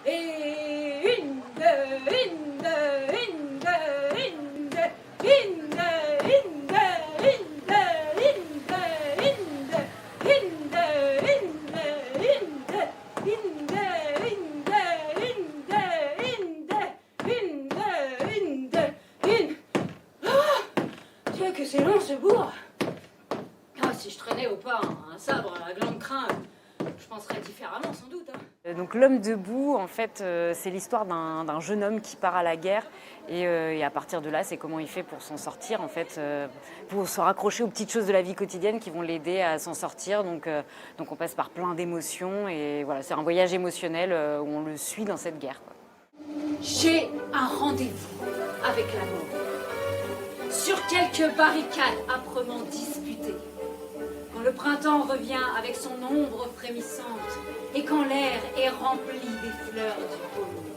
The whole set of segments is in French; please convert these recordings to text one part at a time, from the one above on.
Et une, deux, une, deux, une, deux, une, deux, une, deux, une, deux, une, deux, une, deux, une, deux, une, deux, une, deux, une, deux, une, deux, une, deux, une, deux, une, deux, une, deux, une. Ah, Dieu que c'est long ce bourg. Ah, si je traînais au pas un sabre à gland de crâne, je penserais différemment sans doute. Donc l'homme debout, en fait, c'est l'histoire d'un jeune homme qui part à la guerre et à partir de là, c'est comment il fait pour s'en sortir, en fait, pour se raccrocher aux petites choses de la vie quotidienne qui vont l'aider à s'en sortir. Donc on passe par plein d'émotions et voilà, c'est un voyage émotionnel où on le suit dans cette guerre, quoi. J'ai un rendez-vous avec la mort. Sur quelques barricades âprement disputées. Quand le printemps revient avec son ombre frémissante et quand l'air est rempli des fleurs du pommier.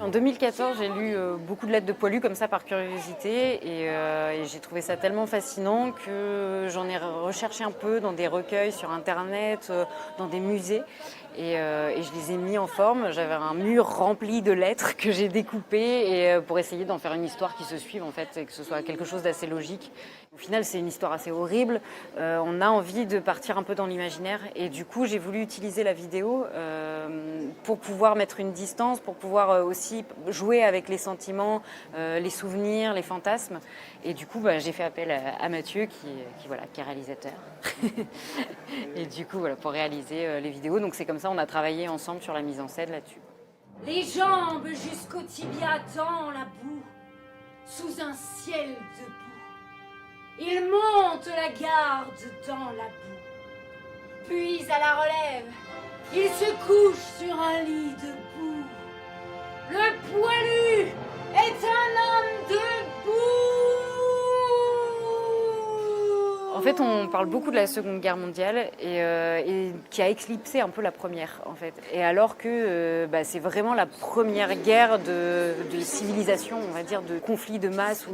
En 2014, j'ai lu beaucoup de lettres de poilus comme ça par curiosité et j'ai trouvé ça tellement fascinant que j'en ai recherché un peu dans des recueils sur internet, dans des musées et je les ai mis en forme. J'avais un mur rempli de lettres que j'ai découpées pour essayer d'en faire une histoire qui se suive en fait et que ce soit quelque chose d'assez logique. Au final, c'est une histoire assez horrible. On a envie de partir un peu dans l'imaginaire et du coup, j'ai voulu utiliser la vidéo pour pouvoir mettre une distance, pour pouvoir aussi jouer avec les sentiments, les souvenirs, les fantasmes. Et du coup, j'ai fait appel à Mathieu qui est réalisateur. Et du coup, voilà, pour réaliser les vidéos. Donc c'est comme ça, on a travaillé ensemble sur la mise en scène là-dessus. Les jambes jusqu'au tibia dans la boue, sous un ciel de boue. Il monte la garde dans la boue. Puis à la relève, il se couche sur un lit de boue. Le poilu est un homme debout. En fait, on parle beaucoup de la Seconde Guerre mondiale et qui a éclipsé un peu la première, en fait. Et alors que c'est vraiment la première guerre de civilisation, on va dire, de conflit de masse où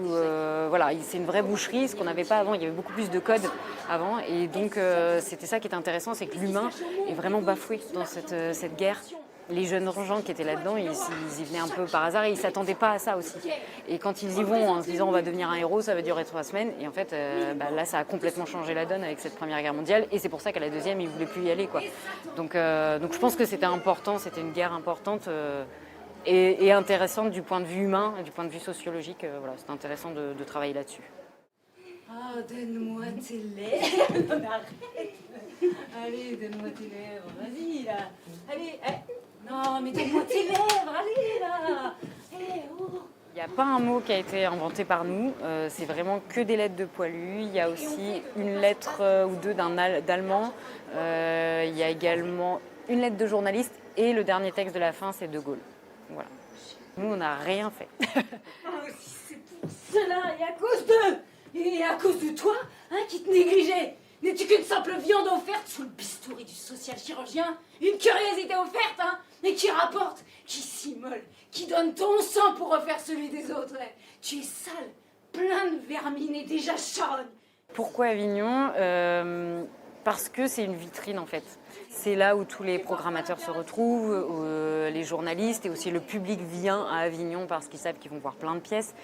voilà, c'est une vraie boucherie, ce qu'on n'avait pas avant. Il y avait beaucoup plus de codes avant, et donc c'était ça qui était intéressant, c'est que l'humain est vraiment bafoué dans cette guerre. Les jeunes gens qui étaient là-dedans, ils y venaient un peu par hasard et ils ne s'attendaient pas à ça aussi. Et quand ils y vont en se disant on va devenir un héros, ça va durer 3 semaines. Et en fait, là, ça a complètement changé la donne avec cette Première Guerre mondiale. Et c'est pour ça qu'à la deuxième, ils ne voulaient plus y aller, quoi. Donc je pense que c'était important, c'était une guerre importante et intéressante du point de vue humain, du point de vue sociologique. Voilà, c'était intéressant de travailler là-dessus. Ah, donne-moi tes lèvres. Non, mais arrête. Allez, donne-moi tes lèvres. Vas-y, là. Allez, non, mais donne-moi tes lèvres. Allez, là. Oh. Il n'y a pas un mot qui a été inventé par nous, c'est vraiment que des lettres de poilus. Il y a aussi une lettre ou deux d'allemand. Il y a également une lettre de journaliste et le dernier texte de la fin, c'est De Gaulle. Voilà. Nous, on n'a rien fait. Si c'est pour cela et à cause d'eux et à cause de toi, qui te négligeait. N'es-tu qu'une simple viande offerte sous le bistouri du social chirurgien? Une curiosité offerte, et qui rapporte, qui s'immole, qui donne ton sang pour refaire celui des autres. Tu es sale, plein de vermine et déjà charogne. Pourquoi Avignon? Parce que c'est une vitrine en fait. C'est là où tous les programmateurs se retrouvent, les journalistes et aussi le public vient à Avignon parce qu'ils savent qu'ils vont voir plein de pièces.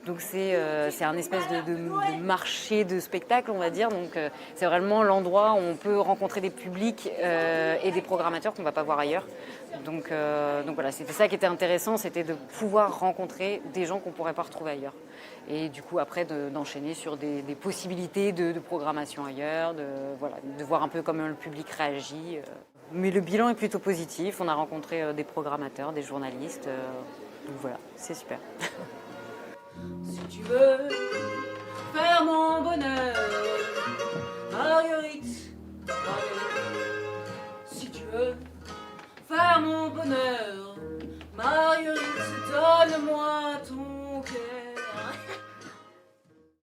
Donc c'est un espèce de marché de spectacle, on va dire. Donc c'est vraiment l'endroit où on peut rencontrer des publics et des programmateurs qu'on ne va pas voir ailleurs. Donc voilà, c'était ça qui était intéressant, c'était de pouvoir rencontrer des gens qu'on ne pourrait pas retrouver ailleurs. Et du coup après d'enchaîner sur des possibilités de programmation ailleurs, de voir un peu comment le public réagit. Mais le bilan est plutôt positif, on a rencontré des programmateurs, des journalistes, donc voilà, c'est super. Si tu veux faire mon bonheur, Marguerite, Marguerite. Si tu veux faire mon bonheur,